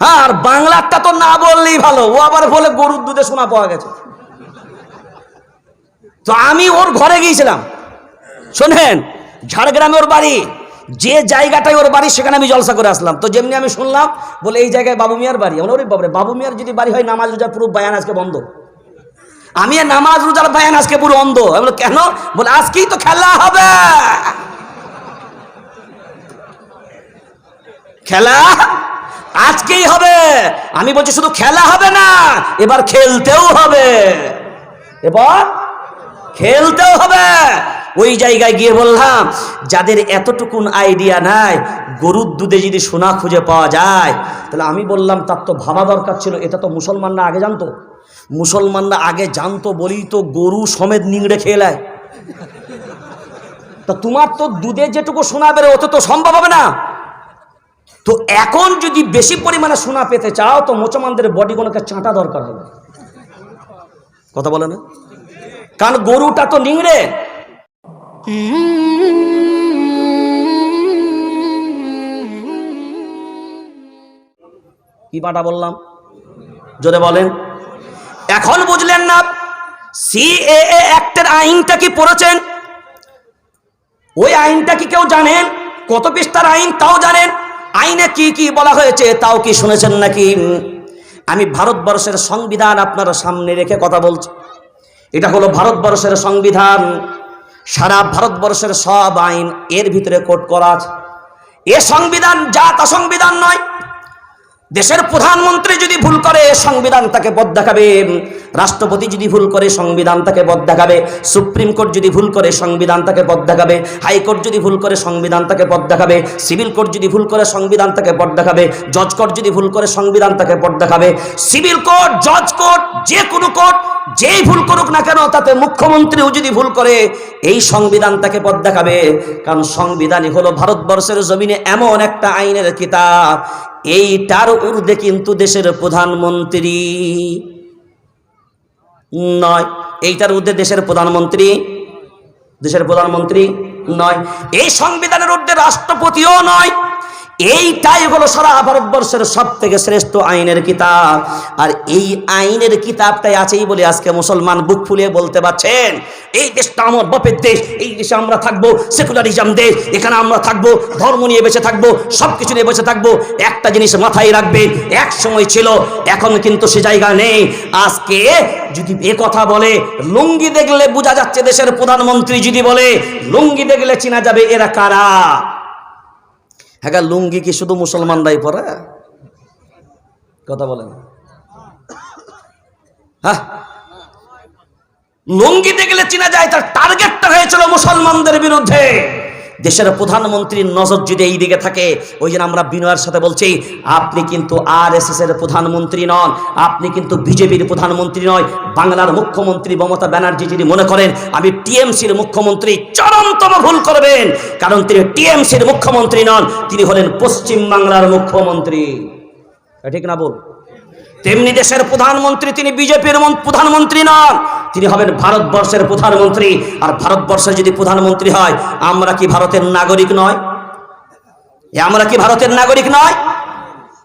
হ্যাঁ, আর বাংলারটা তো না বললেই ভালো, ও আবার বলে গরুর দুধে সোনা পাওয়া গেছে। তো আমি ওর ঘরে গিয়েছিলাম, শোনেন, ঝাড়গ্রামে ওর বাড়ি, যে জায়গাটায় ওর বাড়ি সেখানে আমি জলসা করে আসলাম। তো যেমনি আমি শুনলাম বলে এই জায়গায় বাবু মিয়ার বাড়ি, আমার ওরে বাবরে, বাবু মিয়ার যদি বাড়ি হয় নামাজ রোজার পুরো বায়ান আজকে বন্ধ। আমি নামাজ রোজার বায়ান আজকে পুরো অন্ধ। আমি বলি কেন? বলে আজকেই তো খেলা হবে। খেলা আজকেই হবে। আমি বলছি শুধু খেলা হবে না, এবার খেলতেও হবে, এবার খেলতেও হবে। ওই জায়গায় গিয়ে বললাম যাদের এতটুকুন আইডিয়া নাই, গরুর দুধে যদি সোনা খুঁজে পাওয়া যায়, তাহলে আমি বললাম তার তো ভাবা দরকার ছিল, এটা তো মুসলমানরা আগে জানতো। মুসলমানরা আগে জানতো বলেই তো গরু সমেত নিংড়ে খেয়ে নেয়। তা তোমার তো দুধে যেটুকু সোনা বেরো ওতে তো সম্ভব হবে না। তো এখন যদি বেশি পরিমাণে সোনা পেতে চাও তো মুসলমানদের বডিগুলোকে চাঁটা দরকার হবে। কথা বলে না? কারণ গরুটা তো নিংড়ে। কি পাটা বললাম জোরে বলেন। এখন বুঝলেন না সিএএ অ্যাক্টের আইনটা কি পড়েছেন? ওই আইনটা কি কেউ জানেন? কত পৃষ্ঠার আইন তাও জানেন? আইনে কি কি বলা হয়েছে তাও কি শুনেছেন নাকি? আমি ভারতবর্ষের সংবিধান আপনার সামনে রেখে কথা বলছি। এটা হলো ভারতবর্ষের সংবিধান। সারা ভারতবর্ষের সব আইন এর ভিতরে কোট করা আছে। এ সংবিধান যা তা সংবিধান নয়। দেশের প্রধানমন্ত্রী যদি ভুল করে সংবিধান তাকে পথ দেখাবে, রাষ্ট্রপতি যদি ভুল করে সংবিধান তাকে পথ দেখাবে, সুপ্রিম কোর্ট যদি ভুল করে সংবিধান তাকে পথ দেখাবে, হাইকোর্ট যদি ভুল করে সংবিধান তাকে পথ দেখাবে, সিভিল কোর্ট যদি ভুল করে সংবিধান তাকে পথ দেখাবে, জজ কোর্ট যদি ভুল করে সংবিধান তাকে পথ দেখাবে। সিভিল কোর্ট, জজ কোর্ট, যে কোনো কোর্ট যেই ভুল করুক না কেন, তাতে মুখ্যমন্ত্রীও যদি ভুল করে এই সংবিধান তাকে পথ দেখাবে। কারণ সংবিধানই হলো ভারতবর্ষের জমিনে এমন একটা আইনের কিতাব, এইটার ঊর্ধ্বে কিন্তু দেশের প্রধানমন্ত্রী নয়। এইটার ঊর্ধ্বে দেশের প্রধানমন্ত্রী নয়। এই সংবিধানের ঊর্ধ্বে রাষ্ট্রপতিও নয়। এইটাই হলো সারা ভারতবর্ষের সব থেকে শ্রেষ্ঠ আইনের কিতাব। আর এই আইনের কিতাবটাই আছেই বলে আজকে মুসলমান বুক ফুলিয়ে বলতে পারছেন এই দেশটা আমার বাপের দেশ, এই দেশে আমরা থাকবো, সেকুলারিজম দেশ, এখানে আমরা থাকবো, ধর্ম নিয়ে বেঁচে থাকবো, সব কিছু নিয়ে বেঁচে থাকবো। একটা জিনিস মাথায় রাখবে, এক সময় ছিল, এখন কিন্তু সে জায়গা নেই। আজকে যদি এ কথা বলে, লুঙ্গি দেখলে বোঝা যাচ্ছে দেশের প্রধানমন্ত্রী যদি বলে, লুঙ্গি দেখলে চেনা যাবে এরা কারা। হ্যাঁ, লুঙ্গি কি শুধু মুসলমানরাই পরে? কথা বলেন। হ্যাঁ, লুঙ্গি দেখলে চেনা যায়। তার টার্গেটটা হয়েছিল মুসলমানদের বিরুদ্ধে। দেশের প্রধানমন্ত্রীর নজর যদি এই দিকে থাকে, ওই জন্য আমরা বিনয়ের সাথে বলছি, আপনি কিন্তু আরএসএস এর প্রধানমন্ত্রী নন, আপনি কিন্তু বিজেপির প্রধানমন্ত্রী নয়। বাংলার মুখ্যমন্ত্রী মমতা ব্যানার্জি যদি মনে করেন আমি টিএমসির মুখ্যমন্ত্রী, চরমতম ভুল করবেন। কারণ তিনি টিএমসির মুখ্যমন্ত্রী নন, তিনি হলেন পশ্চিম বাংলার মুখ্যমন্ত্রী। ঠিক না বল? তেমনি দেশের প্রধানমন্ত্রী তিনি বিজেপির প্রধানমন্ত্রী নন, তিনি হবেন ভারতবর্ষের প্রধানমন্ত্রী। আর ভারতবর্ষের যদি প্রধানমন্ত্রী হয়, আমরা কি ভারতের নাগরিক নয়? আমরা কি ভারতের নাগরিক নয়?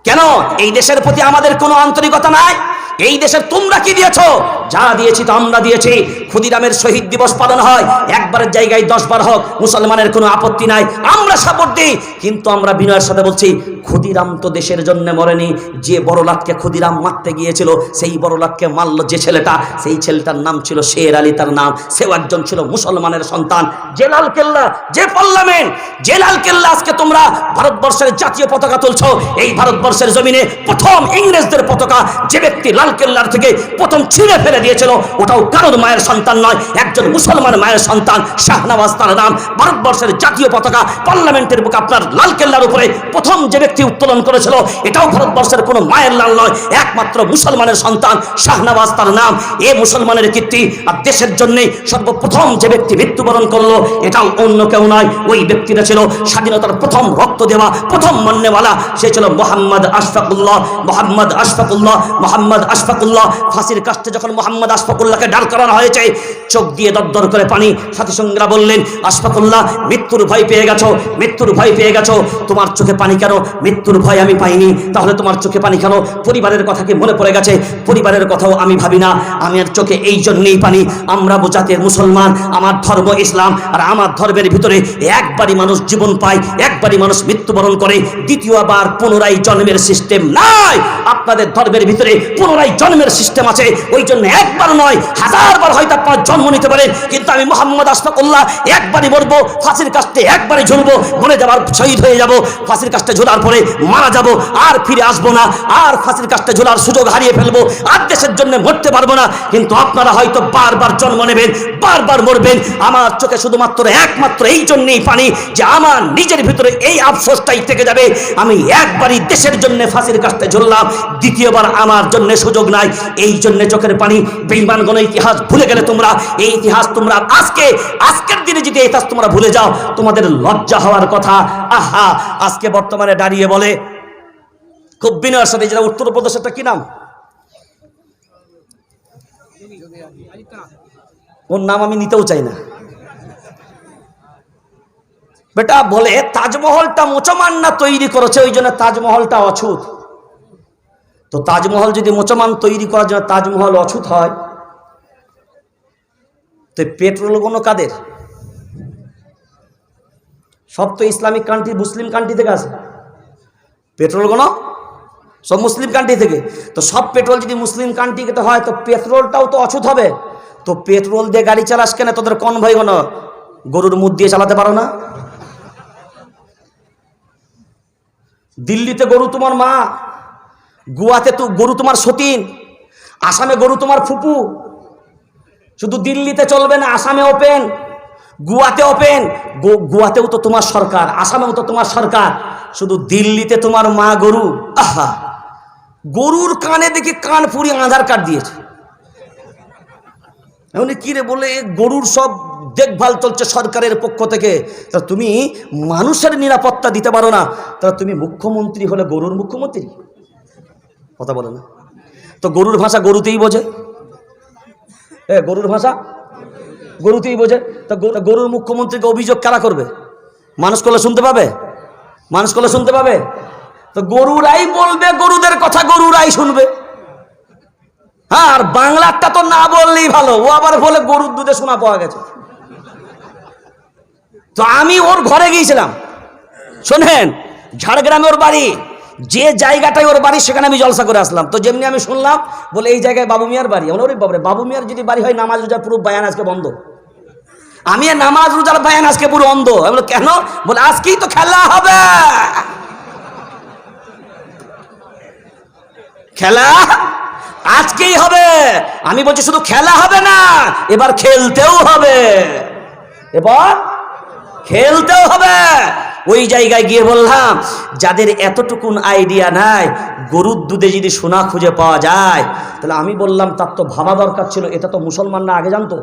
কেন? এই দেশের প্রতি আমাদের কোনো আন্তরিকতা নাই? এই দেশের তোমরা কি দিয়েছো? যা দিয়েছি তো আমরা দিয়েছি। ক্ষুদিরামের শহীদ দিবস পালন হয়, একবারের জায়গায় 10 বার হোক, মুসলমানের কোনো আপত্তি নাই, আমরা সাপোর্ট দিই। কিন্তু আমরা বিনয়ের সাথে বলছি, ক্ষুদিরাম তো দেশের জন্য মরেনি। যে বড়লাটকে ক্ষুদিরাম মারতে গিয়েছিল, সেই বড়লাটকে মারল যে ছেলেটা, সেই ছেলেটার নাম ছিল শের আলী, তার নাম। সেও একজন ছিল মুসলমানের সন্তান। যে লাল কেল্লা, যে পার্লামেন্ট, যে লাল কেল্লা আজকে তোমরা ভারতবর্ষের জাতীয় পতাকা তুলছো, এই ভারতবর্ষের জমিনে প্রথম ইংরেজদের পতাকা যে ব্যক্তি লাল কেল্লার থেকে প্রথম ছিঁড়ে ফেলে দিয়েছিল, ওটাও কারোর মায়ের সন্তান নয়, একজন মুসলমান মায়ের সন্তান, শাহনওয়াজ তার নাম। ভারতবর্ষের জাতীয় পতাকা পার্লামেন্টের বুকে আপনার লাল কেল্লার উপরে প্রথম যে ব্যক্তি উত্তোলন করেছিল, এটাও ভারতবর্ষের কোনো মায়ের লাল নয়, একমাত্র মুসলমানের সন্তান, শাহনওয়াজ তার নাম। এ মুসলমানের কীর্তি। আর দেশের জন্য সর্বপ্রথম যে ব্যক্তি মৃত্যুবরণ করলো, এটাও অন্য কেউ নয়, ওই ব্যক্তিটা ছিল স্বাধীনতার প্রথম রক্ত দেওয়া, প্রথম মান্যওয়ালা, সে ছিল মোহাম্মদ আশফাকুল্লাহ। ফাঁসির কাস্টে যখন মোহাম্মদ আশফাকুল্লাহকে দাঁড় করানো হয়েছে। চোখ দিয়ে দরদর করে পানি। সাথী সঙ্গীরা বললেন, আশফাকুল্লাহ, মৃত্যুর ভয় পেয়ে গেছো, মৃত্যুর ভয় পেয়ে গেছো, তোমার চোখে পানি কেন? মৃত্যুর ভয় আমি পাইনি, তাহলে তোমার চোখে পানি কেন? পরিবারের কথা কি মনে পড়ে গেছে? পরিবারের কথাও আমি ভাবি না, আমার চোখে এই জন্যেই পানি। আমরা জাতের মুসলমান, আমার ধর্ম ইসলাম, আর আমার ধর্মের ভিতরে একবারই মানুষ জীবন পায়, একবারই মানুষ মৃত্যুবরণ করে, দ্বিতীয়বার পুনরায় জন্মের সিস্টেম নাই। আপনাদের ধর্মের ভিতরে পুনরায় জন্মের সিস্টেম আছে, ওই জন্য একবার নয় হাজারবার হয়তো আপনার জন্ম নিতে পারে, কিন্তু আমি মোহাম্মদ আশফাকুল্লাহ একবারই মরবো, ফাঁসির কাস্টে একবারই ঝুলবো, মরে যাবার শহীদ হয়ে যাব, ফাঁসির কাস্টে ঝোলার পরে মারা যাব, আর ফিরে আসবো না, আর ফাঁসির কাস্টে ঝোলার সুযোগ হারিয়ে ফেলবো, আর দেশের জন্য মরতে পারবো না। কিন্তু আপনারা হয়তো বারবার জন্ম নেবেন, বারবার মরবেন। আমার চোখে শুধুমাত্র একমাত্র এই জন্যই পানি যে আমার নিজের ভিতরে এই আফসোসটাই থেকে যাবে, আমি একবারই দেশের জন্য ফাঁসির কাস্টে ঝুললাম, দ্বিতীয়বার আমার জন্য সুযোগ নাই। এই জন্য চোখের পানি। বেঈমানগণ ইতিহাস ভুলে গেলে তোমরা, এই ইতিহাস তোমরা আজকের দিনে যদি ইতিহাস তোমরা ভুলে যাও, তোমাদের লজ্জা হওয়ার কথা। আহা, আজকে বর্তমানে দাঁড়িয়ে বলে খুব বিনয়ের সাথে, যেটা উত্তরপ্রদেশেরটা কি নাম, ওর নাম আমি নিতেও চাই না, বেটা বলে তাজমহলটা মুসলমানরা তৈরি করেছে, ওই জন্য তাজমহলটা অছুত। তো তাজমহল যদি মুসলমান তৈরি করার জন্য তাজমহল অছুত হয়, তো পেট্রোল কোনো কাদের? সব তো ইসলামিক কান্ট্রি, মুসলিম কান্ট্রি থেকে আসে পেট্রোল, কোনো সব মুসলিম কান্ট্রি থেকে। তো সব পেট্রোল যদি মুসলিম কান্ট্রি থেকে হয়, তো পেট্রোলটাও তো অছুত হবে। তো পেট্রোল দিয়ে গাড়ি চালাস কেন? তোদের কনভয় কেন? গরুর মুখ দিয়ে চালাতে পারো না? দিল্লিতে গরু তোমার মা, গোয়াতে তো গরু তোমার সতীন, আসামে গরু তোমার ফুপু। শুধু দিল্লিতে চলবে না, আসামে ওপেন, গোয়াতে ওপেন। গোয়াতেও তো তোমার সরকার, আসামেও তো তোমার সরকার, শুধু দিল্লিতে তোমার মা গরু। আহা, গরুর কানে দেখি কান পুরি আধার কার্ড দিয়েছে। এমনি কি রে বলে, গরুর সব দেখভাল চলছে সরকারের পক্ষ থেকে, তা তুমি মানুষের নিরাপত্তা দিতে পারো না, তা তুমি মুখ্যমন্ত্রী হলে গরুর মুখ্যমন্ত্রী? কথা বলে না তো। গরুর ভাষা গরুতেই বোঝে, গরুর ভাষা গরুতেই বোঝে। তা গরুর মুখ্যমন্ত্রীকে অভিযোগ কারা করবে? মানুষ করলে শুনতে পাবে? মানুষ করলে শুনতে পাবে? তো গরুরাই বলবে, গরুদের কথা গরুরাই শুনবে। হ্যাঁ, আর বাংলাটা তো না বললেই ভালো, ও আবার বলে গরুর দুধে সোনা পাওয়া গেছে। তো আমি ওর ঘরে গিয়েছিলাম, শোনেন, ঝাড়গ্রামে ওর বাড়ি, যে জায়গাটায় ওর বাড়ি সেখানে আমি জলসা করে আসলাম। তো যেমনি আমি শুনলাম বলে এই জায়গায় বাবু মিয়ার বাড়ি, ওরে বাবরে, বাবু মিয়ার যদি বাড়ি হয়, নামাজ রোজার পুরো বায়ান আজকে বন্ধ। আমি নামাজ রোজার বায়ান আজকে পুরো অন্ধ। আমি বলি কেন? বলে আজকেই তো খেলা হবে। খেলা আজকেই হবে। আমি বলছি শুধু খেলা হবে না, এবার খেলতেও হবে, এবার খেলতেও হবে। ওই জায়গায় গিয়ে বললাম, যাদের এতটুকুন আইডিয়া নাই, গরুর দুধে যদি সোনা খুঁজে পাওয়া যায়, তাহলে আমি বললাম তার তো ভাবা দরকার ছিল, এটা তো মুসলমানরা আগে জানতো।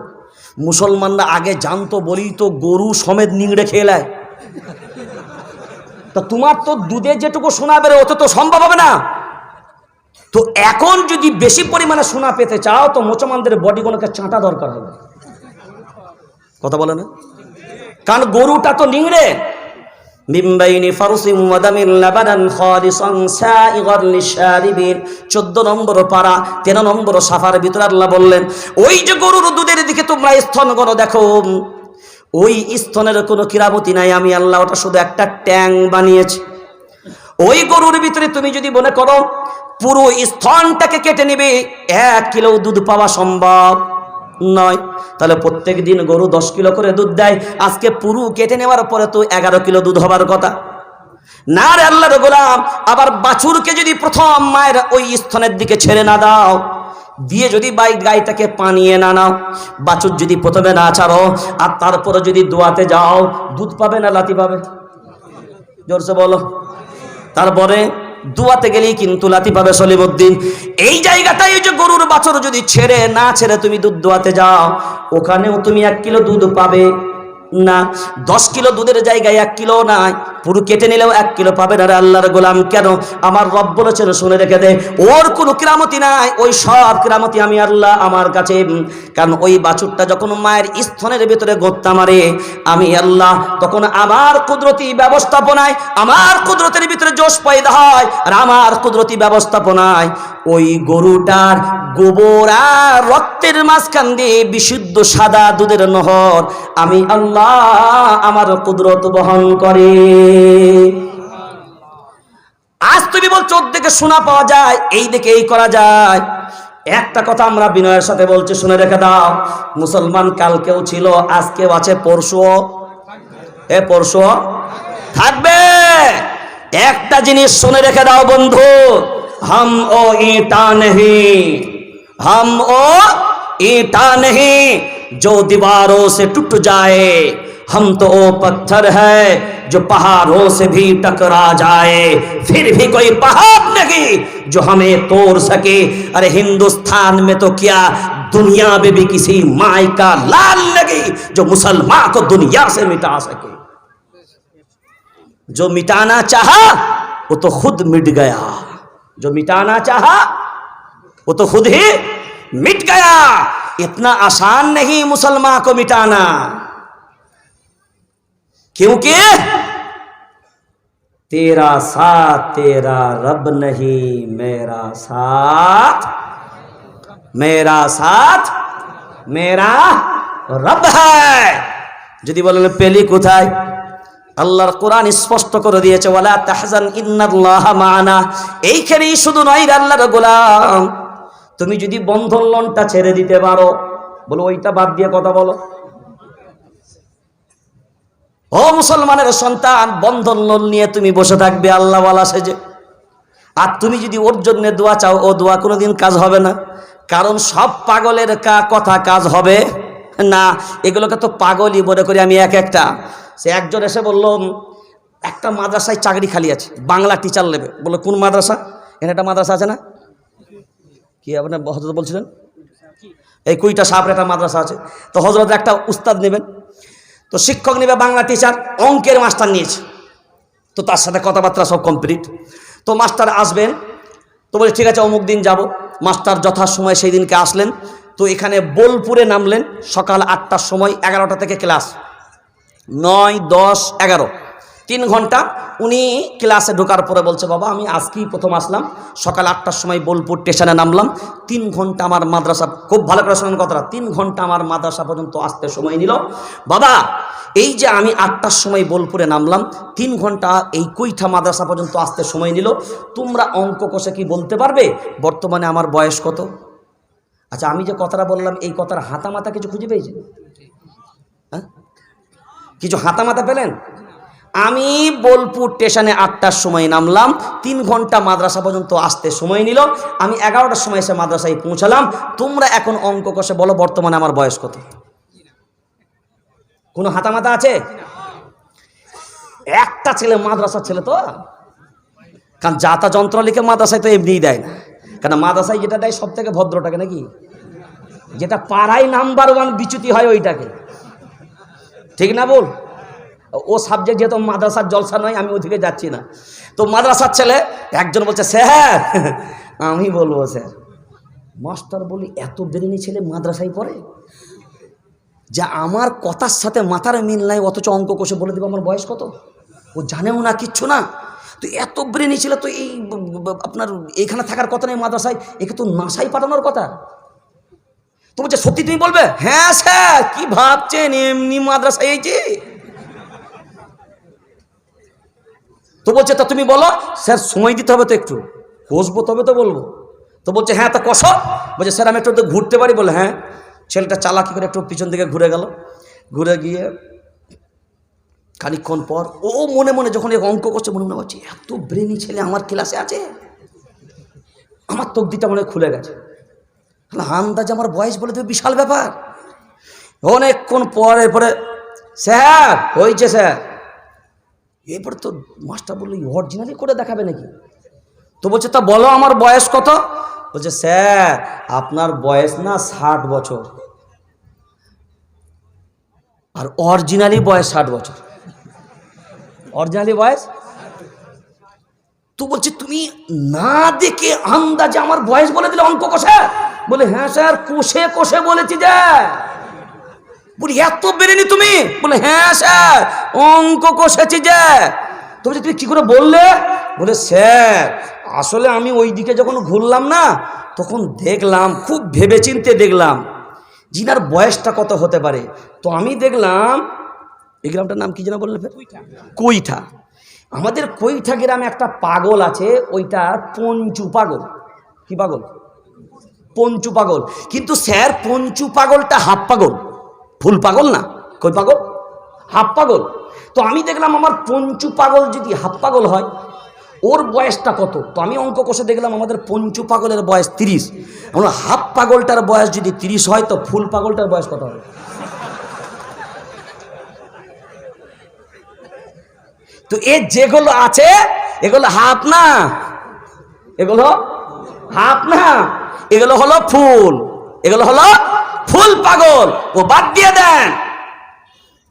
মুসলমানরা আগে জানতো বলেই তো গরু সমেত নিংড়ে খেয়ে নেয়। তা তোমার তো দুধে যেটুকু সোনা বেরো, ওতে তো সম্ভব হবে না। তো এখন যদি বেশি পরিমাণে সোনা পেতে চাও, তো মুসলমানদের বডিগুলোকে চাঁটা দরকার হবে। কথা বলে না? কারণ গরুটা তো নিংড়ে। মিমবাইনি ফারসিম ওয়াদামিল লাবানান খালিসান সাইগান লিশারিবিন, 14 নম্বর পারা 13 নম্বর সাফার ভিতরে আল্লাহ বললেন, ওই যে গরুর দুধের দিকে তোমরা স্তনগুলো দেখো, ওই স্তনের কোনো কিরামতি নাই, আমি আল্লাহ ওটা শুধু একটা ট্যাং বানিয়েছি। ওই গরুর ভিতরে তুমি যদি মনে করো পুরো স্তনটাকে কেটে নেবে, 1 কিলো দুধ পাওয়া সম্ভব নয়। তাহলে প্রত্যেক দিন গরু 10 কিলো করে দুধ দেয়, আজকে পুরো কেটে নেওয়ার পরে তো 11 কিলো দুধ হবার কথা না রে আল্লাহর গোলাম। আবার বাছুরকে যদি প্রথম মায়ের ওই স্তনের দিকে ছেড়ে না দাও, দিয়ে যদি গাইটাকে পানিয়ে না নাও, বাছুর যদি প্রথমে না ছাড়ো, আর তারপরে যদি দোয়াতে যাও, দুধ পাবে না লাথি পাবে? জোরসে বলো। তারপরে দুয়াতে গেলেই কিন্তু লাথি পাবে সলিমুদ্দিন। এই জায়গাটাই যে গরুর বাছুর যদি ছেড়ে না ছেড়ে তুমি দুধ দোয়াতে যাও, ওখানেও তুমি 1 কিলো দুধ পাবে না, 10 কিলো দুধের জায়গায় 1 কিলো নাই, পুরো কেটে নিলেও 1 কিলো পাবে না রে আল্লাহর গোলাম। কেন? আমার রব বলেছেন, শুনে রেখে দে, ওর কোনো কিরামতি নাই, ওই সব কিরামতি আমি আল্লাহ আমার কাছে। কারণ ওই বাছুরটা যখন মায়ের স্তনের ভিতরে গোত্তা মারে, আমি আল্লাহ তখন আমার কুদরতি ব্যবস্থাপনায়, আমার কুদরতের ভিতরে জোশ পয়দা হয়, আর আমার কুদরতি ব্যবস্থাপনায় ওই গরুটার গোবর আর রক্তের মাঝখান দিয়ে বিশুদ্ধ সাদা দুধের নহর আমি আল্লাহ আমার কুদরত বহন করে। আজ তুমি বলছো ওর দিকে শোনা পাওয়া যায়, এই দিকে এই করা যায়। একটা কথা আমরা বিনয়ের সাথে বলছি, শুনে রেখে দাও, মুসলমান কালকেও ছিল, আজকেও আছে, পরশুও পরশুও থাকবে। একটা জিনিস শুনে রেখে দাও বন্ধু, हम ओ ईटा नहीं, हम ओ ईटा नहीं जो दीवारों से टूट जाए, हम तो वो पत्थर है जो पहाड़ों से भी टकरा जाए, फिर भी कोई पहाड़ नहीं जो हमें तोड़ सके। अरे हिंदुस्तान में तो क्या, दुनिया में भी किसी माई का लाल नहीं जो मुसलमान को दुनिया से मिटा सके। जो मिटाना चाहा वो तो खुद मिट गया, जो मिटाना चाहा वो तो खुद ही मिट गया। इतना आसान नहीं मुसलमान को मिटाना, क्योंकि तेरा साथ तेरा रब नहीं, मेरा साथ मेरा साथ मेरा रब है। যদি বলেন পেলি কোথায়, আল্লাহর কোরআন স্পষ্ট করে দিয়েছে, ওয়ালা তাহজান ইন্নাল্লাহা মা'ানা। এইখানেই শুধু নয় আল্লাহর গোলাম, তুমি যদি বন্ধন লোনটা ছেড়ে দিতে পারো, বলো ওইটা বাদ দিয়ে কথা বলো। ও মুসলমানের সন্তান, বন্ধন লোন নিয়ে তুমি বসে থাকবে আল্লাহওয়ালা সেজে, আর তুমি যদি ওর জন্য দোয়া চাও, ও দোয়া কোনোদিন কাজ হবে না। কারণ সব পাগলের কথা কাজ হবে না। এগুলোকে তো পাগলই মনে করি আমি একটা। সে একজন এসে বলল, একটা মাদ্রাসায় চাকরি খালি আছে, বাংলা টিচার নেবে। বললো কোন মাদ্রাসা? এখানে একটা মাদ্রাসা আছে না, কি আপনার হজরত বলছিলেন, এই কুইটা সাপের একটা মাদ্রাসা আছে, তো হজরত একটা উস্তাদ নেবেন, তো শিক্ষক নেবে বাংলা টিচার, অঙ্কের মাস্টার নিয়েছে, তো তার সাথে কথাবার্তা সব কমপ্লিট। তো মাস্টার আসবেন, তো বলে ঠিক আছে অমুক দিন যাব। মাস্টার যথাসময়ে সেই দিনকে আসলেন। তো এখানে বোলপুরে নামলেন সকাল 8টার সময়, 11টা থেকে ক্লাস, 9, 10, 11, 3 ঘন্টা। উনি ক্লাসে ঢোকার পরে বলছে, বাবা আমি আজকেই প্রথম আসলাম, সকাল 8টার সময় বোলপুর স্টেশনে নামলাম, 3 ঘন্টা আমার মাদ্রাসা, খুব ভালো করে শোনেন কথাটা, 3 ঘন্টা আমার মাদ্রাসা পর্যন্ত আসতে সময় নিল। বাবা এই যে আমি 8টার সময় বোলপুরে নামলাম, 3 ঘন্টা এই কুইঠা মাদ্রাসা পর্যন্ত আসতে সময় নিল, তোমরা অঙ্ক কষে কি বলতে পারবে বর্তমানে আমার বয়স কত? আচ্ছা আমি যে কথাটা বললাম, এই কথার হাতামাতা কিছু খুঁজে পেয়েছেন? হ্যাঁ, কিছু হাতামাতা পেলেন? আমি বোলপুর স্টেশনে 8টার সময় নামলাম, 3 ঘন্টা মাদ্রাসা পর্যন্ত আসতে সময় নিল, আমি 11টার সময় এসে মাদ্রাসায় পৌঁছালাম। তোমরা এখন অঙ্ক কষে বলো বর্তমানে আমার বয়স কত? কোনো হাতামাতা আছে? একটা ছেলে, মাদ্রাসার ছেলে তো, কারণ যাতা যন্ত্র লিখে মাদ্রাসায় তো এমনিই দেয় না, কারণ মাদ্রাসায় যেটা দেয় সব থেকে ভদ্রটাকে, নাকি যেটা পাড়ায় নাম্বার 1 বিচ্যুতি হয় ওইটাকে, ঠিক না বল? ও সাবজেক্ট যেহেতু মাদ্রাসার জলসা নয়, আমি ওদিকে যাচ্ছি না। তো মাদ্রাসার ছেলে একজন বলছে, স্যার আমি বলবো স্যার। মাস্টার বলি, এত বেরিনি ছেলে মাদ্রাসায় পড়ে, যা আমার কথার সাথে মাথার মিল নাই, অথচ অঙ্ক কষে বলে দেবো আমার বয়স কত? ও জানেও না, কিচ্ছু না। তো এত ব্রেনি ছিল, তো এই আপনার এইখানে থাকার কথা নেই মাদ্রাসায়, একে তো নাসাই পাঠানোর কথা। তো বলছে সত্যি তুমি বলবে? হ্যাঁ স্যার, কি ভাবছেন এমনি মাদ্রাসায় এইছে। তো বলছে তা তুমি বলো। স্যার সময় দিতে হবে তো, একটু কষবো তবে তো বলবো। তো বলছে হ্যাঁ তা কষো। বলছে স্যার আমি একটু ঘুরতে পারি? বলে হ্যাঁ। ছেলেটা চালাকি করে একটু পিছন দিকে ঘুরে গেল, ঘুরে গিয়ে খানিকক্ষণ পর ও মনে মনে যখন অঙ্ক করছে, মনে মনে ভাবছে এত ব্রেনি ছেলে আমার ক্লাসে আছে, আমার তকদিরটা মনে খুলে গেছে। আন্দাজ আমার বয়স বলে দেবে, বিশাল ব্যাপার। অনেকক্ষণ পরে পরে স্যার হয়েছে স্যার। এরপর তো মাস্টার বললো অরিজিনালি করে দেখাবে নাকি? তো বলছে তা বলো আমার বয়স কত? বলছে স্যার আপনার বয়স না 60 বছর। আর অরিজিনালি বয়স 60 বছর, অরিজিনালি বয়স। তো বলছে তুমি না দেখে আন্দাজে আমার বয়স বলে দিলে অঙ্ক কষে? বলে হ্যাঁ স্যার, কষে কষে বলেছি যে। বলি এত বেরেনি তুমি? বলে হ্যাঁ স্যার, অঙ্ক কষেছি যে। তো বলছে তুমি কি করে বললে? বলে স্যার আসলে আমি ওই দিকে যখন ঘুরলাম না, তখন দেখলাম, খুব ভেবেচিন্তে দেখলাম জিনার বয়সটা কত হতে পারে। তো আমি দেখলাম, এই গ্রামটার নাম কি যেন বললে? কৈঠা। আমাদের কৈঠা গ্রামে একটা পাগল আছে, ওইটা পঞ্চু পাগল। কি পাগল? পঞ্চু পাগল। কিন্তু স্যার পঞ্চু পাগলটা হাফ পাগল, ফুল পাগল না। কই পাগল? হাফ পাগল। তো আমি দেখলাম আমার পঞ্চু পাগল যদি হাফ পাগল হয়, ওর বয়সটা কত? তো আমি অঙ্ক কষে দেখলাম আমাদের পঞ্চু পাগলের বয়স 30। আমরা হাফ পাগলটার বয়স যদি 30 হয়, তো ফুল পাগলটার বয়স কত হবে? তো এ যেগুলো আছে এগুলো হাফ না, এগুলো হাফ না, এগুলো হলো ফুল, এগুলো হলো ফুল পাগল। ও বাদ দিয়ে দেন।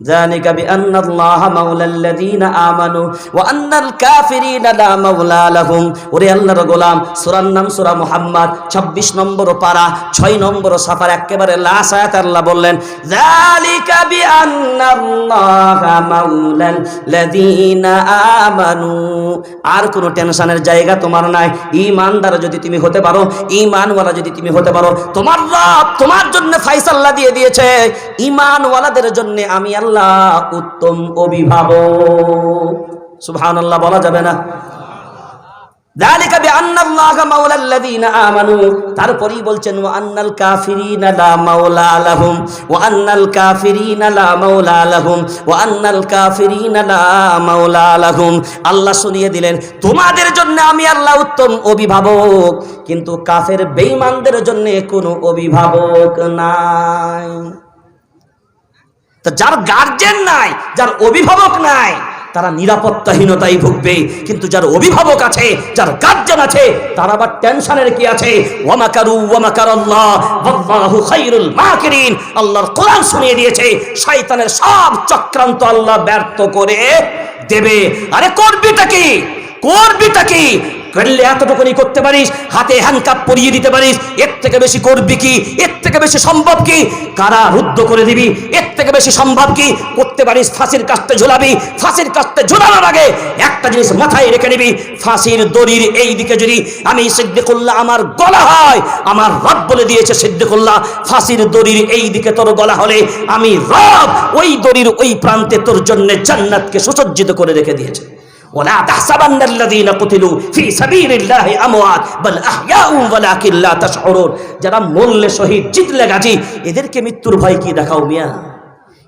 ذلك بأن الله مولى الذين آمنوا وأن الكافرين لا مولى لهم। ওরে আল্লাহর গোলাম, সূরার নাম সূরা মুহাম্মদ, 26 নম্বর পারা, 6 নম্বর সাফার একেবারে লাস্ট আয়াত আল্লাহ বললেন ذلك بأن الله مولى الذين آمنوا। আর কোনো টেনশনের জায়গা তোমার নাই। ঈমানদার যদি তুমি হতে পারো, ঈমানওয়ালা যদি তুমি হতে পারো, তোমার রব তোমার জন্য ফয়সালা দিয়ে দিয়েছে। ঈমানওয়ালাদের জন্য আমি আল্লাহ উত্তম অভিভাবক। সুবহানাল্লাহ বলা যাবে না? যালিকা বিআন্নাল্লাহা মাওলাল্লাযীনা আমানু। তারপরেই বলছেন ওয়া আন্নাল কাফিরিনা লা মাওলা লাহুম, ওয়া আন্নাল কাফিরিনা লা মাওলা লাহুম, ওয়া আন্নাল কাফিরিনা লা মাওলা লাহুম। আল্লাহ শুনিয়ে দিলেন তোমাদের জন্য আমি আল্লাহ উত্তম অভিভাবক, কিন্তু কাফের বেঈমানদের জন্য কোনো অভিভাবক নাই। তা যার গার্জেন নাই, যার অভিভাবক নাই, তারা নিরাপত্তাহীনতাই ভুগবে। কিন্তু যার অভিভাবক আছে, যার গার্জেন আছে, তার আবার টেনশনের কি আছে? ওয়া মাকারু ওয়া মাকারাল্লাহ ওয়াল্লাহু খায়রুল মাকিরিন। আল্লাহর কোরআন শুনিয়ে দিয়েছে শয়তানের সব চক্রান্ত আল্লাহ ব্যর্থ করে দেবে। আরে করবিটা কি? করবিটা কি? করলে এতটুকুনি করতে পারিস, হাতে হ্যান্ডকাপ পরিয়ে দিতে পারিস। এর থেকে বেশি করবি কি? এর থেকে বেশি সম্ভব কি? কারারুদ্ধ করে দিবি। এর থেকে বেশি সম্ভব কি? করতে পারিস ফাঁসির কাস্তে ঝুলাবি। ফাঁসির কাস্তে ঝুলানোর আগে একটা জিনিস মাথায় রেখে নিবি, ফাঁসির দড়ির এই দিকে যদি আমি সিদ্দিকুল্লাহ আমার গলা হয়, আমার রব বলে দিয়েছে সিদ্দিকুল্লাহ ফাঁসির দড়ির এই দিকে তোর গলা হলে আমি রব ওই দড়ির ওই প্রান্তে তোর জন্য জান্নাতকে সুসজ্জিত করে রেখে দিয়েছে। ولا تحسبن الذين قتلوا في سبيل الله اموات بل احياء ولكن لا تشعرون। যারা মরলে শহীদ, জিতলে গাজী, এদেরকে মৃত্যুর ভয় কি দেখাও মিয়া?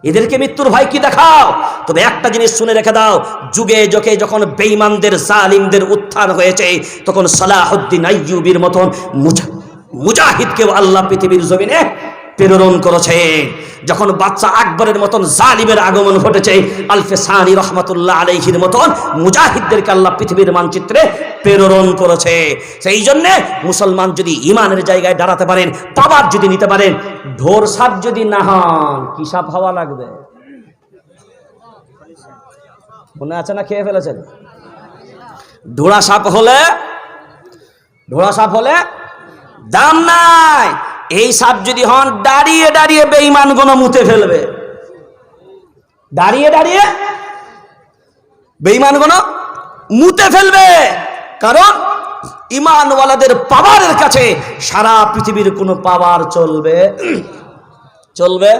এদেরকে মৃত্যুর ভয় কি দেখাও? তবে একটা জিনিস শুনে রেখে দাও, যুগে যুগে যখন বেঈমানদের জালিমদের উত্থান হয়েছে, তখন সালাহউদ্দিন আইয়ুবীর মতন মুজাহিদকেও আল্লাহ পৃথিবীর জমিনে প্রেরণ করেছে। যখন বাদশা আকবরের মতন জালিমের আগমন ঘটেছে, আলফে সানি রহমাতুল্লাহ আলাইহির মতন মুজাহিদদেরকে আল্লাহ পৃথিবীর মানচিত্রে প্রেরণ করেছে। সেই জন্যে মুসলমান যদি ইমানের জায়গায় দাঁড়াতে পারেন, পাওয়ার যদি নিতে পারেন, ঢোর সাপ যদি না হন, কি সাপ হওয়া লাগবে? মনে আছে না? খেয়ে ফেলেছেন? ঢোড়া সাপ হলে, ঢোড়া সাপ হলে দাম নাই। এই সাপ যদি হন, দাঁড়িয়ে দাঁড়িয়ে বেঈমান গুলো মুতে ফেলবে। দাঁড়িয়ে দাঁড়িয়ে বেঈমান গুলো মুতে ফেলবে। কারণ ঈমানওয়ালাদের পাওয়ারের কাছে সারা পৃথিবীর কোনো পাওয়ার চলবে চলবে।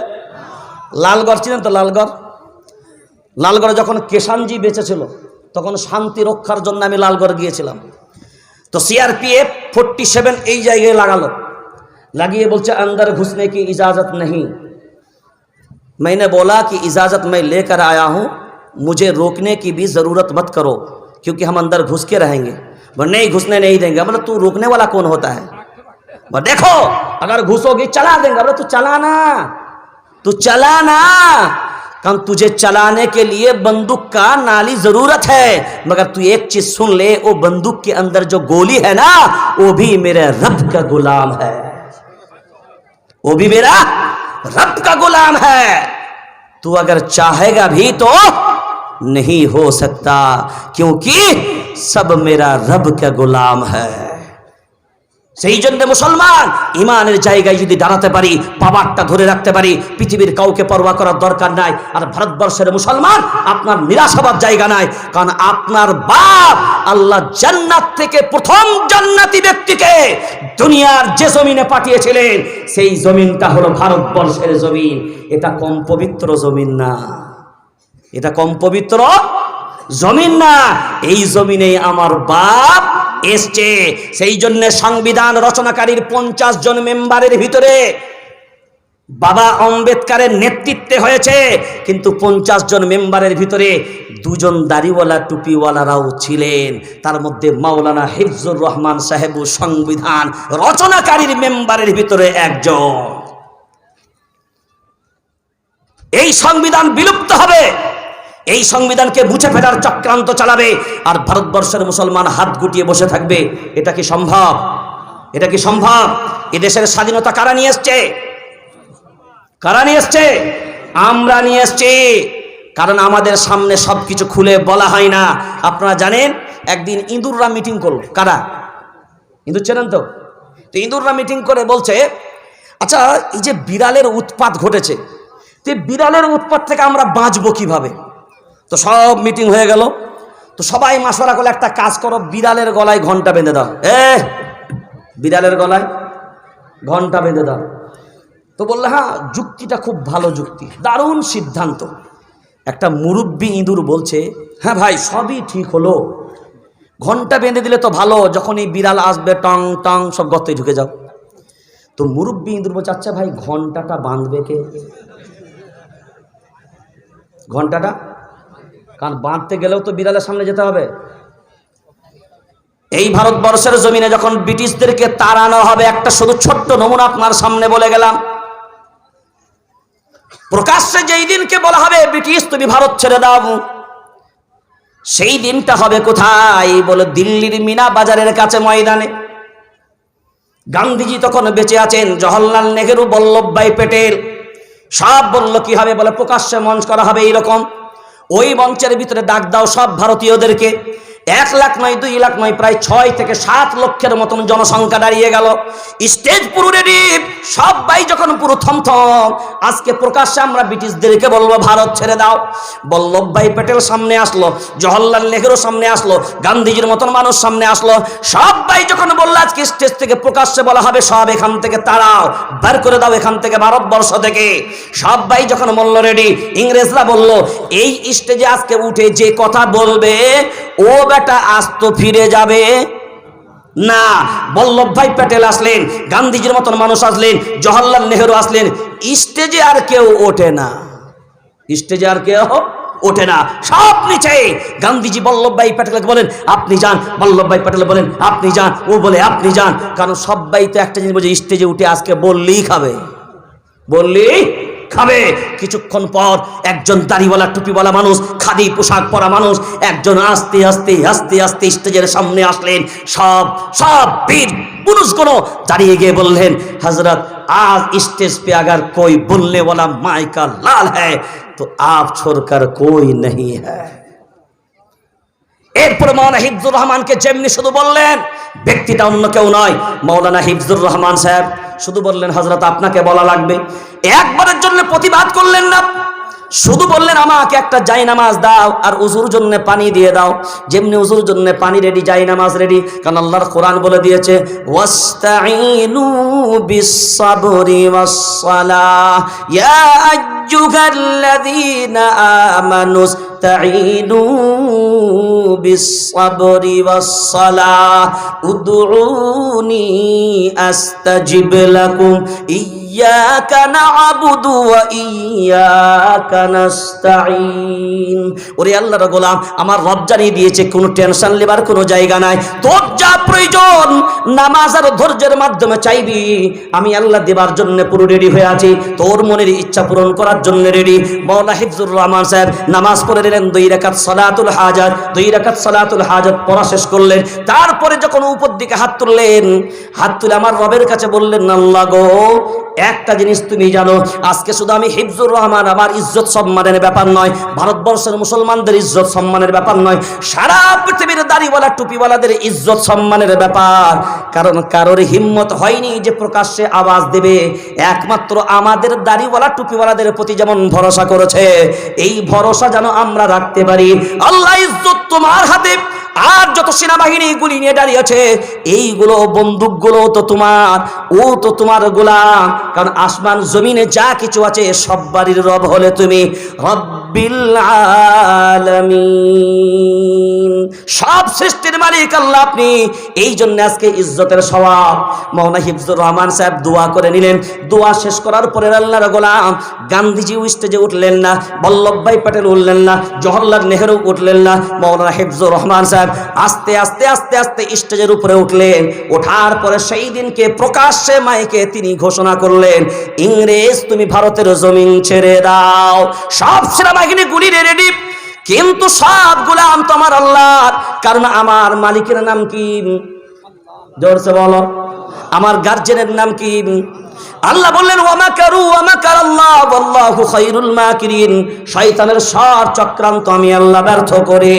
লালগড় চিনেন তো? লালগড়, লালগড়ে যখন কেশানজি বেঁচে ছিল, তখন শান্তি রক্ষার জন্য আমি লালগড় গিয়েছিলাম। তো সিআরপিএফ 47 এই জায়গায় লাগালো, লাগিয়ে बोलते अंदर घुसने की इजाज़त नहीं। मैंने बोला कि इजाज़त मैं लेकर आया हूँ, मुझे रोकने की भी ज़रूरत मत करो, क्योंकि हम अंदर घुस के रहेंगे। बोले नहीं, घुसने नहीं देंगे। बोले तू रोकने वाला कौन होता है? बोले देखो अगर घुसोगी चला देंगे। बोले तू चलाना, तू चलाना, कारण तुझे चलाने के लिए बंदूक का नाली ज़रूरत है, मगर तू एक चीज़ सुन ले, वो बंदूक के अंदर जो गोली है ना, वो भी मेरे रब का गुलाम है, वो भी मेरा रब का गुलाम है। तू अगर चाहेगा भी तो नहीं हो सकता, क्योंकि सब मेरा रब का गुलाम है। সেই জন্য মুসলমান ইমানের জায়গায় যদি দাঁড়াতে পারি, পাওয়ারটা ধরে রাখতে পারি, পৃথিবীর কাউকে পরোয়া করার দরকার নাই। আর ভারতবর্ষের মুসলমান আপনার নিরাশাবাদ জায়গা নাই, কারণ আপনার বাপ আল্লাহ জান্নাত থেকে প্রথম জান্নাতি ব্যক্তিকে দুনিয়ার যে জমিনে পাঠিয়েছিলেন সেই জমিনটা হলো ভারতবর্ষের জমিন। এটা কম পবিত্র জমিন না, এটা কম পবিত্র জমিন না। এই জমিনে আমার বাপ এসছে। সেই জন্য সংবিধান রচনাকারীর 50 জন মেম্বারের ভিতরে বাবা আম্বেদকরের নেতৃত্বে হয়েছে, কিন্তু 50 জন মেম্বারের ভিতরে 2 জন দাড়িওয়ালা টুপিওয়ালারাও ছিলেন। তার মধ্যে মাওলানা হিফজুর রহমান সাহেব সংবিধান রচনাকারীর মেম্বারের ভিতরে একজন। এই সংবিধান বিলুপ্ত হবে, এই সংবিধানকে মুছে ফেলার চক্রান্ত চালাবে, আর ভারতবর্ষের মুসলমান হাত গুটিয়ে বসে থাকবে। এটা কি সম্ভব? এটা কি সম্ভব? এই দেশের স্বাধীনতা কারা নিয়ে এসছে? কারা নিয়ে এসছে? আমরা নিয়ে এসছি। কারণ আমাদের সামনে সবকিছু খুলে বলা হয় না। আপনারা জানেন একদিন ইঁদুররা মিটিং করলো। কারা? ইঁদুর চেনেন তো? তো ইঁদুররা মিটিং করে বলছে, আচ্ছা এই যে বিড়ালের উৎপাত ঘটেছে, তো বিড়ালের উৎপাত থেকে আমরা বাঁচবো কিভাবে? তো সব মিটিং হয়ে গেল। তো সবাই মাশওয়ারা করলে একটা কাজ করো, বিড়ালের গলায় ঘন্টা বেঁধে দাও। বিড়ালের গলায় ঘন্টা বেঁধে দাও। তো বললে হ্যাঁ, যুক্তিটা খুব ভালো যুক্তি, দারুণ সিদ্ধান্ত। একটা মুরব্বী ইঁদুর বলছে, হ্যাঁ ভাই সবই ঠিক হলো, ঘন্টা বেঁধে দিলে তো ভালো, যখন এই বিড়াল আসবে টং টং সব গর্তে ঢুকে যাও। তো মুরব্বী ইঁদুর বলছে, আচ্ছা ভাই ঘন্টাটা বাঁধবে কে? ঘন্টাটা, কারণ বাঁধতে গেলেও তো বিড়ালের সামনে যেতে হবে। এই ভারতবর্ষের জমিনে যখন ব্রিটিশদেরকে তাড়ানো হবে, একটা শুধু ছোট্ট নমুনা আপনার সামনে বলে গেলাম। প্রকাশ্যে যেই দিনকে বলা হবে ব্রিটিশ তুমি ভারত ছেড়ে দাও, সেই দিনটা হবে কোথায়? বলে দিল্লির মিনা বাজারের কাছে ময়দানে। গান্ধীজি তখন বেঁচে আছেন, জওহরলাল নেহেরু, বল্লভভাই প্যাটেল সব বলল কি হবে, বলে প্রকাশ্যে মঞ্চ করা হবে এইরকম। ওই মঞ্চের ভিতরে ডাক দাও সব ভারতীয়দেরকে। 1 লাখ নয়, 2 লাখ নয়, প্রায় 6 থেকে 7 লক্ষের মতন জনসংখ্যা দাঁড়িয়ে গেল। স্টেজ পুরো রেডি, সবাই যখন পুরো থমথম, আজকে প্রকাশ্যে আমরা ব্রিটিশদেরকে বলবো ভারত ছেড়ে দাও। বল্লভভাই প্যাটেল সামনে আসলো, জওহরলাল নেহেরু সামনে আসলো, গান্ধীজির মতন মানুষ সামনে আসলো। সবাই যখন বললো আজকে স্টেজ থেকে প্রকাশ্যে বলা হবে, সব এখান থেকে তাড়াও, বের করে দাও এখান থেকে, ভারতবর্ষ থেকে। সবাই যখন বললো রেডি, ইংরেজরা বলল এই স্টেজে আজকে উঠে যে কথা বলবে ও বেটা আজ তো ফিরে যাবে না। বল্লভভাই প্যাটেল আসলেন, গান্ধীজির মতন মানুষ আসলেন, জওহরলাল নেহেরু আসলেন, স্টেজে আর কেউ ওঠে না, স্টেজে আর কেউ ওঠে না, সব নিচে। গান্ধীজি বল্লভভাই প্যাটেলকে বলেন আপনি যান, বল্লভভাই প্যাটেল বলেন আপনি যান, ও বলে আপনি যান। কারণ সবাই তো একটা জিনিস বলছে, স্টেজে উঠে আজকে বললেই খাবে, বললেই খাবে। কিছুক্ষণ পর একজন দাড়িওয়ালা টুপিওয়ালা মানুষ, খাদি পোশাক পরা মানুষ, একজন আস্তে আস্তে আস্তে আস্তে স্টেজের সামনে আসলেন। সব সব বীর পুরুষগুলো দাঁড়িয়ে গিয়ে বললেন, হজরত आज स्टेज पे अगर कोई बोलने वाला माई का लाल है तो आप छोड़कर कोई नहीं है। এরপর মাওলানা হিফজুর রহমানকে যেমনি শুধু বললেন, ব্যক্তিটা অন্য কেউ নয়, মাওলানা হিফজুর রহমান সাহেব শুধু বললেন হযরত আপনাকে বলা লাগবে। একবারের জন্য প্রতিবাদ করলেন না, শুধু বললেন আমাকে একটা জায়নামাজ দাও আর ওযুর জন্য পানি দিয়ে দাও। যেমনি ওযুর জন্য পানি রেডি, জায়নামাজ রেডি, কারণ আল্লাহর কোরআন বলে দিয়েছে ওয়াস্তাঈনু বিস-সাবরি ওয়াস-সালাহ ইয়া আইয়ুহাল্লাযীনা আমানু ইসতাঈনু বিস-সাবরি ওয়াস-সালাহ উদউনি আস্তাজিব লাকুম ইয়াকা না'বুদু ওয়া ইয়াকা নাস্তাঈন। ওরে আল্লাহর গোলাম, আমার রব জানিয়ে দিয়েছে কোনো টেনশন নেবার কোনো জায়গা নাই। তোর যা প্রয়োজন নামাজ আর ধৈর্যের মাধ্যমে চাইবি, আমি আল্লাহ দেবার জন্য পুরো রেডি হয়ে আছি, তোর মনের ইচ্ছা পূরণ করার জন্য রেডি। মাওলানা হিফজুর রহমান সাহেব নামাজ পড়ে নিলেন 2 রাকাত সালাতুল হাজাত, 2 রাকাত সালাতুল হাজাত পড়া শেষ করলেন। তারপরে যখন উপর দিকে হাত তুললেন, হাত তুলে আমার রবের কাছে বললেন, আল্লাহ গো একটা জিনিস তুমি জানো, আজকে শুধু আমি হিফজুর রহমান আমার ইজ্জত সম্মানের ব্যাপার নয়, ভারতবর্ষের মুসলমানদের ইজ্জত সম্মানের ব্যাপার নয়, সারা পৃথিবীর দাড়িওয়ালা টুপিওয়ালাদের ইজ্জত সম্মানের ব্যাপার। কারণ কারোর হিম্মত হয়নি যে প্রকাশ্যে আওয়াজ দেবে, একমাত্র আমাদের দাড়িওয়ালা টুপিওয়ালাদের প্রতি যেমন ভরসা করেছে, এই ভরসা যেন আমরা রাখতে পারি। আল্লাহ ইজ্জত তোমার হাতে, আর যত সেনাবাহিনী গুলি নিয়ে দাঁড়িয়ে আছে এইগুলো বন্দুকগুলো তো তোমার, ও তো তোমার গোলাম। কারণ আসমান জমিনে যা কিছু আছে সব বাড়ির রব হলে তুমি রব্বিল আলামিন, সব সৃষ্টির মালিক আল্লাহ আপনি। এই জন্য আজকে ইজ্জতের সওয়াব মাওলানা হিফজুর রহমান সাহেব দোয়া করে নিলেন। দোয়া শেষ করার পরে আল্লাহর গোলাম গান্ধীজি স্টেজে উঠলেন না, বল্লভভাই প্যাটেল উঠলেন না, জওহরলাল নেহরু উঠলেন না, মাওলানা হিফজুর রহমান সাহেব আস্তে আস্তে আস্তে আস্তে স্টেজের উপরে উঠলেন। ওঠার পরে সেই দিনকে প্রকাশ্যে মাইকে তিনি ঘোষণা করলেন, ইংরেজ তুমি ভারতের জমিন ছেড়ে দাও। সব সেনাবাহিনী গুলি রেডি, কিন্তু সব গোলাম তোমার আল্লাহর। কারণ আমার মালিকের নাম কি? জোরসে বলো, আমার গার্জেনের নাম কি? আল্লাহ বললেন ওয়ামাকারু ওয়ামাকারাল্লাহ ওয়াল্লাহু খায়রুল মাকিরিন, শয়তানের সব চক্রান্ত আমি আল্লাহ ব্যর্থ করে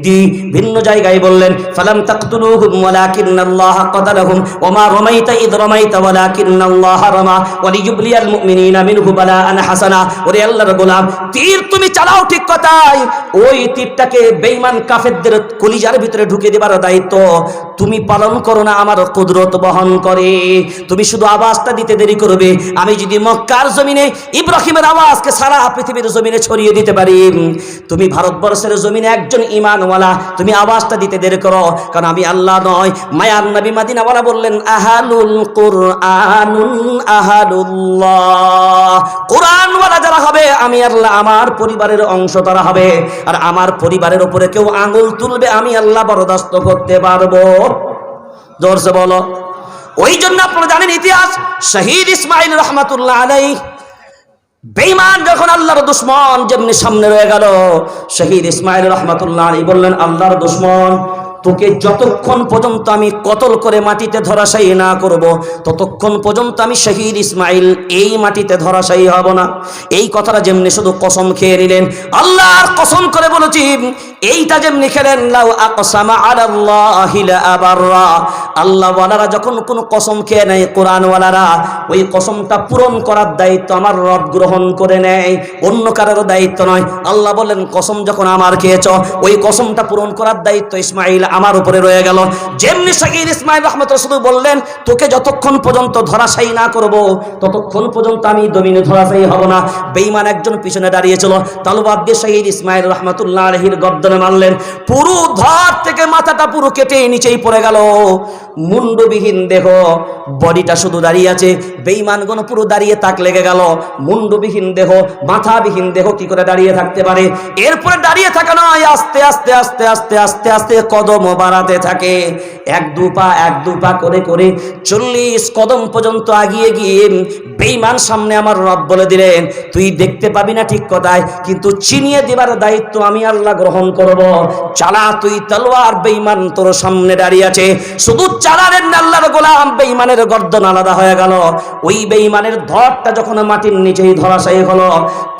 দি। ভিন্ন জায়গায় বললেন ফালাম তাকতুলুহুম ওয়ালাকিন্নাল্লাহ কাতালাহুম ওমা রামাইতা ইদ রামাইতা ওয়ালাকিন্নাল্লাহ রামা ওয়ালিয়ুবলিয়াল মুমিনিনা মিনহু বালাআন হাসানা। ওরে আল্লাহর গোলাম, তীর তুমি চালাও ঠিক কথাই, ওই তীরটাকে বেঈমান কাফেরদের কলিজার ভিতরে ঢুকে দেবার দায়িত্ব তুমি পালন করো না, আমার কুদরত বহন করে। তুমি শুধু আওয়াজটা দিতে দেরি করবে। আমি যদি মক্কার জমিনে ইব্রাহিমের আওয়াজকে সারা পৃথিবীর জমিনে ছড়িয়ে দিতে পারি, তুমি ভারতবর্ষের জমিনে একজন ঈমানওয়ালা, তুমি আওয়াজটা দিতে দেরি করো। কারণ আমি আল্লাহ নয়, মায়ার নবী মদিনাওয়ালা বললেন আহালুল কুরআনুন আহালুল্লাহ, কোরআনওয়ালা যারা হবে আমি আল্লাহ আমার পরিবারের অংশ তারা হবে। আর আমার পরিবারের উপরে কেউ আঙুল তুলবে আমি আল্লাহ বরদাস্ত করতে পারবো। জোরসে বলো। ওই জন্য আপনারা জানেন ইতিহাস, শহীদ ইসমাইল রহমাতুল্লাহ আলাইহি বেঈমান যখন আল্লাহর দুশমন যেমনি সামনে রয়ে গেল, শহীদ ইসমাইল রহমাতুল্লাহ আলাইহি বললেন আল্লাহর দুশমন, তোকে যতক্ষণ পর্যন্ত আমি কতল করে মাটিতে ধরাশায়ী না করব, ততক্ষণ পর্যন্ত আমি শহীদ ইসমাইল এই মাটিতে ধরাশায়ী হব না। এই কথাটা যেমনি শুধু কসম খেয়ে নিলেন, আল্লাহর কসম করে বলেছি, এইটা যেমনি খেলেন লাউ আকসামা আলাল্লাহি লা আবাররা। আল্লাহ ওয়ালারা যখন কোনো কসম খেয়ে নেয়, কোরআন ওয়ালারা ওই কসমটা পূরণ করার দায়িত্ব আমার রব গ্রহণ করে নেয়, অন্য কারোর দায়িত্ব নয়। আল্লাহ বলেন কসম যখন আমার খেয়েছ, ওই কসমটা পূরণ করার দায়িত্ব ইসমাইল আমার উপরে রয়ে গেল। যেমনি শহীদ ইসমাইল রহমাতুল্লাহ শুধু বললেন তোকে যতক্ষণ পর্যন্ত ধরাশায়ী না করব, ততক্ষণ পর্যন্ত আমি জমিনে ধরাশায়ী হব না। বেঈমান একজন পিছনে দাঁড়িয়েছিল, তলোয়ার দিয়ে শহীদ ইসমাইল রহমাতুল্লাহ আলাইহির গর্দনে মারলেন। পুরো ধর থেকে মাথাটা পুরো কেটে নিচেই পড়ে গেল, মুন্ডবিহীন দেহ, বডিটা শুধু দাঁড়িয়ে আছে। বেঈমানগণ পুরো দাঁড়িয়ে তাক লেগে গেল। মুন্ডবিহীন দেহ, মাথাবিহীন দেহ কি করে দাঁড়িয়ে থাকতে পারে? এরপরে দাঁড়িয়ে থাকা নয়, আস্তে আস্তে আস্তে আস্তে আস্তে আস্তে কদম বাড়াতে থাকে। এক দু পা করে করে 40 কদম পর্যন্ত আগিয়ে গিয়ে বেঈমান সামনে আমার রব বলে দিলেন, তুই দেখতে পাবি না ঠিক কথায়, কিন্তু চিনিয়ে দেবার দায়িত্ব আমি আল্লাহ গ্রহণ করব। চালা তুই তলোয়ার, বেঈমান তোর সামনে দাঁড়িয়ে আছে। শুধু চালারেন আল্লাহর গোলাম, বেঈমানের গর্দন আলাদা হয়ে গেল। ওই বেঈমানের ধরটা যখন মাটির নিচেই ধরাশায়ী হলো,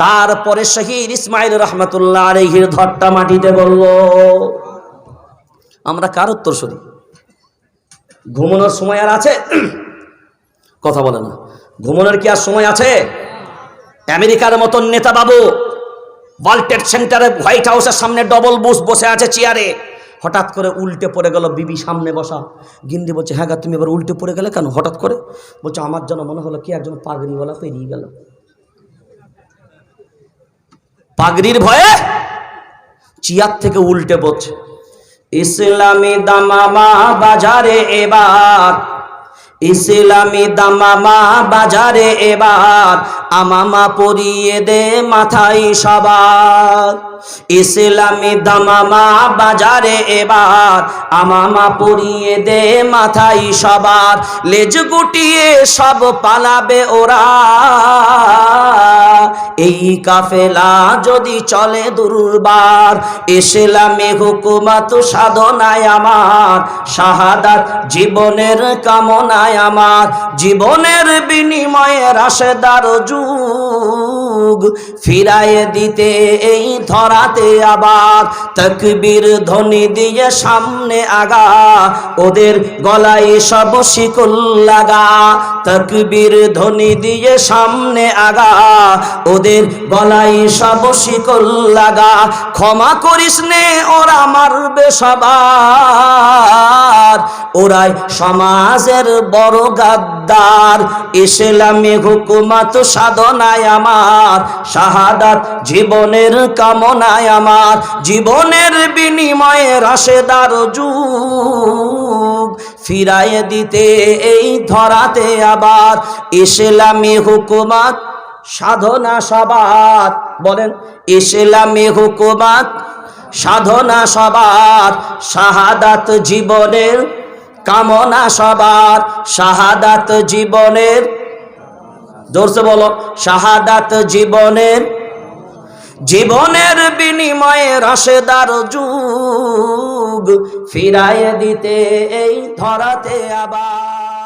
তারপরে শহীদ ইসমাইল রহমাতুল্লাহ আলাইহির ধরটা মাটিতে বলল। আমরা কার উত্তর শুনি? ঘুমানোর সময় আর আছে? কথা বলে না। ঘুমানোর কি আর সময় আছে? আমেরিকার মতন নেতা বাবু ওয়ার্ল্ড ট্রেড সেন্টারে হোয়াইট হাউসের সামনে ডবল বুশ বসে আছে চেয়ারে, হঠাৎ করে উল্টে পড়ে গেল। বিবি সামনে বসা, গিন্দি বলছে হ্যাঁ গা তুমি এবার উল্টে পড়ে গেলে কেন হঠাৎ করে? বলছে আমার যেন মনে হলো কি একজন পাগড়িওয়ালা পেরিয়ে গেল। পাগড়ির ভয়ে চেয়ার থেকে উল্টে পড়ছে। ইসলামী দামামা বাজারে এবার, ইসলামী দামামা বাজারে এবার, আমামা পরিয়ে দে মাথায় সবার। ইসলামী দামামা বাজারে এবার, আমামা পরিয়ে দে মাথায় সবার। লেজ গুটিয়ে সব পালাবে ওরা, এই কাফেলা যদি চলে দুর্বার। ইসলামী হুকুমত সাধনায় আমার, শাহাদাত জীবনের কামনায় সাধনায় আমার, জীবনের বিনিময়ে রাশেদার যুগ ফিরায়ে দিতে এই ধরাতে আবার। তাকবীর ধ্বনি দিয়ে সামনে আগা, ওদের গলায় সব শিকল লাগা। তাকবীর ধ্বনি দিয়ে সামনে আগা, ওদের গলায় সব শিকল লাগা। ক্ষমা করিস নে ওরা মারবে সবার, ওরাই সমাজের বড় গাদ্দার। ইসলামী হুকুমত সাধনায় আমার, শাহাদাত জীবনের কামনায় আমার, জীবনের বিনিময়ে রাশেদার যুগ ফিরায়ে দিতে এই ধরাতে আবার। ইসলামী হুকুমত সাধনা সবার, বলেন ইসলামী হুকুমত সাধনা সবার, শাহাদাত জীবনের কামনা সবার, শাহাদাত জীবনের, জোরসে বলো, শাহাদাত জীবনের, জীবনের বিনিময়ে রাশেদার যুগ ফিরায়ে দিতে এই ধরাতে আবার।